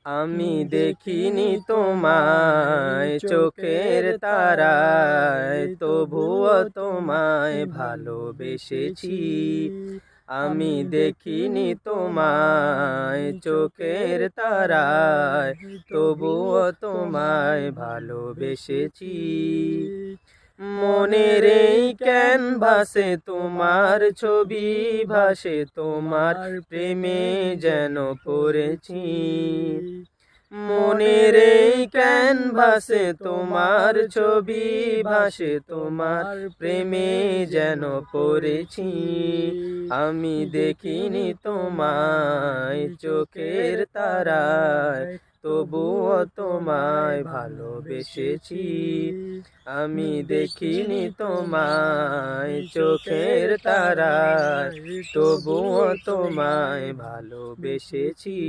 আমি দেখিনি তোমায় চোখের তারায়, তবুও তোমায় ভালোবেসেছি। আমি দেখিনি তোমায় চোখের তারায়, তবুও তোমায় ভালোবেসেছি। মনের এই ক্যানভাসে তোমার ছবি ভাসে, তোমার প্রেমে যেন পড়েছি। মনের এই ক্যানভাসে তোমার ছবি ভাসে, তোমার প্রেমে যেন পড়েছি। আমি দেখিনি তোমায় চোখের তারায়, তবুও তোমায় ভালোবেসেছি। আমি দেখিনি তোমায় চোখের তারায়, তবুও তোমায় ভালোবেসেছি।